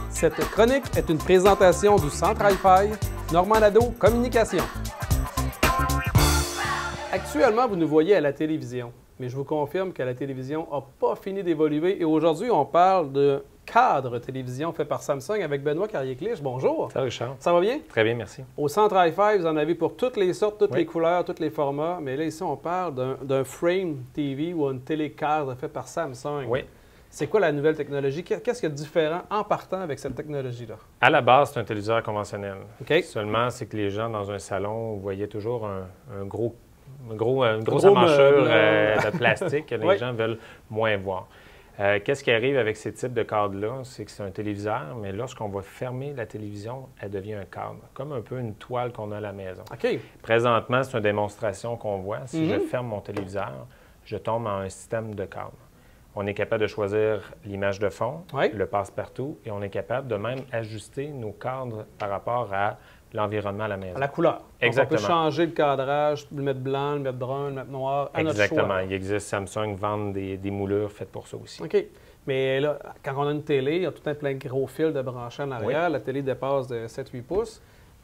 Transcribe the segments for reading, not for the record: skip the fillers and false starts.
Cette chronique est une présentation du Centre Hi-Fi, Normand Nadeau Communication. Actuellement, vous nous voyez à la télévision, mais je vous confirme que la télévision n'a pas fini d'évoluer et aujourd'hui, on parle de cadre télévision fait par Samsung avec Benoît Carrier-Clich. Bonjour. Salut Richard. Ça va bien? Très bien, merci. Au Centre Hi-Fi, vous en avez pour toutes les sortes, toutes Oui. les couleurs, tous les formats, mais là, ici, on parle d'un frame TV ou une télécadre fait par Samsung. Oui. C'est quoi la nouvelle technologie? Qu'est-ce qu'il y a de différent en partant avec cette technologie-là? À la base, c'est un téléviseur conventionnel. OK. Seulement, c'est que les gens dans un salon voyaient toujours une grosse gros amaschure meuble, de plastique que les Oui. gens veulent moins voir. Qu'est-ce qui arrive avec ces types de cadres-là? C'est que c'est un téléviseur, mais lorsqu'on va fermer la télévision, elle devient un cadre, comme un peu une toile qu'on a à la maison. OK. Présentement, c'est une démonstration qu'on voit. Si je Mhm. ferme mon téléviseur, je tombe en un système de cadre. On est capable de choisir l'image de fond, Oui. le passe-partout, et on est capable de même ajuster nos cadres par rapport à l'environnement à la maison. À la couleur. Exactement. Donc, on peut changer le cadrage, le mettre blanc, le mettre brun, le mettre noir, à notre Exactement. choix. Il existe, Samsung vend des moulures faites pour ça aussi. OK. Mais là, quand on a une télé, il y a tout un plein de gros fils de branchés en arrière. Oui. La télé dépasse de 7-8 pouces.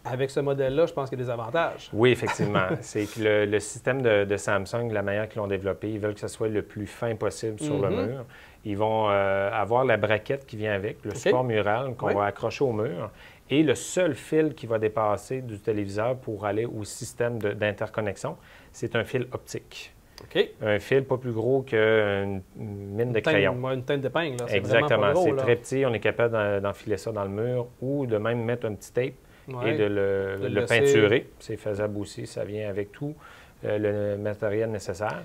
Avec ce modèle-là, je pense qu'il y a des avantages. Oui, effectivement. C'est que le système de Samsung, la manière qu'ils l'ont développé, ils veulent que ce soit le plus fin possible sur le Mhm. mur. Ils vont avoir la braquette qui vient avec, le support mural qu'on Oui. va accrocher au mur, et le seul fil qui va dépasser du téléviseur pour aller au système d'interconnexion, c'est un fil optique. OK. Un fil pas plus gros qu'une mine de crayon. Une teinte d'épingle, là. C'est Exactement. vraiment pas gros, C'est là. très petit. On est capable d'enfiler ça dans le mur ou de même mettre un petit tape Ouais. et de De le laisser- peinturer. C'est faisable aussi. Ça vient avec tout le matériel nécessaire.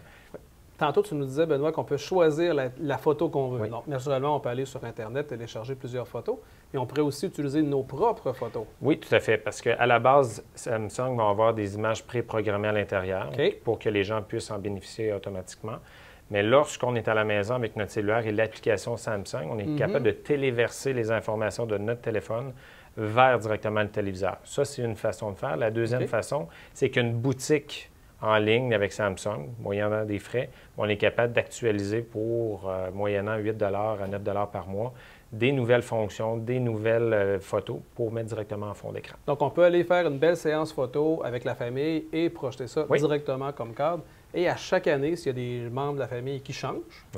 Tantôt, tu nous disais, Benoît, qu'on peut choisir la photo qu'on veut. Oui. Donc, naturellement, on peut aller sur Internet, télécharger plusieurs photos, mais on pourrait aussi utiliser nos propres photos. Oui, tout à fait. Parce qu'à la base, Samsung va avoir des images préprogrammées à l'intérieur OK. pour que les gens puissent en bénéficier automatiquement. Mais lorsqu'on est à la maison avec notre cellulaire et l'application Samsung, on est capable de téléverser les informations de notre téléphone vers directement le téléviseur. Ça, c'est une façon de faire. La deuxième OK. façon, c'est qu'une boutique en ligne avec Samsung, moyennant des frais, on est capable d'actualiser pour, moyennant 8 à 9 par mois, des nouvelles fonctions, des nouvelles photos pour mettre directement en fond d'écran. Donc, on peut aller faire une belle séance photo avec la famille et projeter ça Oui. directement comme cadre. Et à chaque année, s'il y a des membres de la famille qui changent,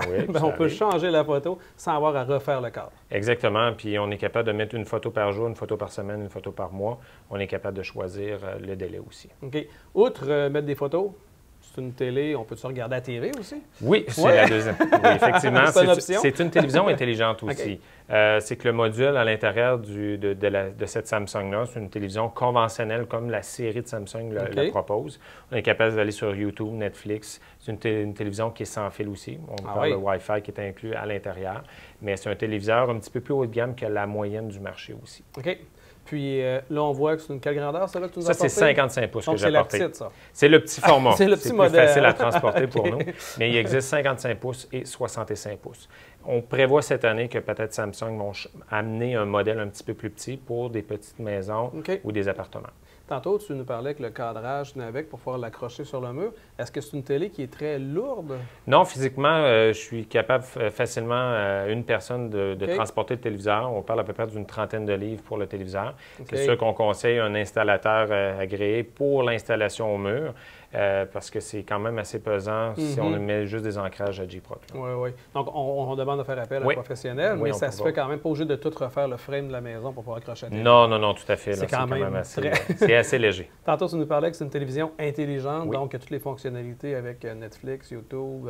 Oui, ben, ça on peut arrive. changer la photo sans avoir à refaire le cadre. Exactement. Puis on est capable de mettre une photo par jour, une photo par semaine, une photo par mois. On est capable de choisir le délai aussi. OK. Outre mettre des photos, c'est une télé, on peut se regarder à la TV aussi? Oui, c'est Ouais. la deuxième. Oui, effectivement. C'est une option. C'est une télévision intelligente aussi. C'est que le module à l'intérieur de cette Samsung-là, c'est une télévision conventionnelle comme la série de Samsung le propose. On est capable d'aller sur YouTube, Netflix. C'est une télévision qui est sans fil aussi. On parle de Wi-Fi qui est inclus à l'intérieur. Mais c'est un téléviseur un petit peu plus haut de gamme que la moyenne du marché aussi. OK. Puis là, on voit que c'est une quelle grandeur, ça, là, que tu nous as Ça, c'est apporté? 55 pouces Donc, que j'ai c'est la apporté. petite, ça. C'est le petit format. C'est le petit plus modèle. facile à transporter pour OK. nous. Mais il existe 55 pouces et 65 pouces. On prévoit cette année que peut-être Samsung vont amener un modèle un petit peu plus petit pour des petites maisons OK. ou des appartements. Tantôt, tu nous parlais que le cadrage venait avec pour pouvoir l'accrocher sur le mur. Est-ce que c'est une télé qui est très lourde? Non, physiquement, je suis capable facilement, une personne, de OK. transporter le téléviseur. On parle à peu près d'une trentaine de livres pour le téléviseur. OK. C'est sûr qu'on conseille un installateur agréé pour l'installation au mur, parce que c'est quand même assez pesant si on met juste des ancrages à G-Proc. Oui, oui. Donc, on demande de faire appel à un Oui. professionnel, Oui, mais on ça peut se fait quand même pas obligé de tout refaire le frame de la maison pour pouvoir accrocher la télé. Non, non, non, tout à fait. là, C'est quand même assez, très- c'est assez léger. Tantôt, tu nous parlais que c'est une télévision intelligente, Oui. donc il y a toutes les fonctionnalités avec Netflix, YouTube,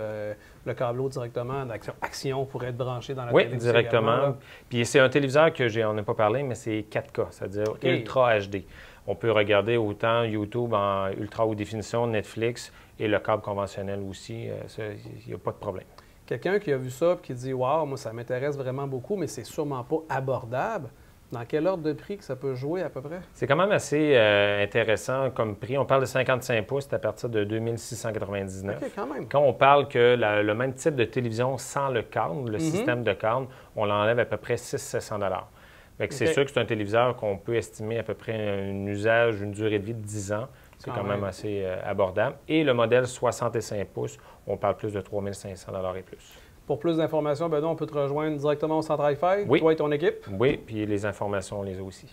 le câbleau directement, Action pourrait être branché dans la Oui, télé. directement. Puis c'est un téléviseur que on n'a pas parlé, mais c'est 4K, c'est-à-dire Ultra HD. On peut regarder autant YouTube en ultra haute définition, Netflix et le câble conventionnel aussi. Il n'y a pas de problème. Quelqu'un qui a vu ça et qui dit « Wow, moi, ça m'intéresse vraiment beaucoup, mais c'est sûrement pas abordable », dans quel ordre de prix que ça peut jouer à peu près? C'est quand même assez intéressant comme prix. On parle de 55 pouces, c'est à partir de 2699. OK, quand même. Quand on parle que le même type de télévision sans le cadre, le système de cadre, on l'enlève à peu près 600-700 $. C'est sûr que c'est un téléviseur qu'on peut estimer à peu près un usage, une durée de vie de 10 ans. C'est quand même assez abordable. Et le modèle 65 pouces, on parle plus de 3500 $ et plus. Pour plus d'informations, Benoît, on peut te rejoindre directement au Centre Hi-Fi, oui. toi et ton équipe. Oui, puis les informations, on les a aussi.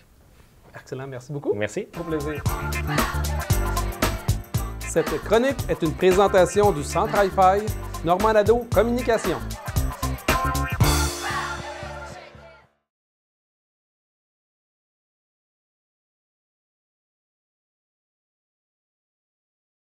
Excellent, merci beaucoup. Merci. Au plaisir. Cette chronique est une présentation du Centre Hi-Fi, Normand Nadeau Communication.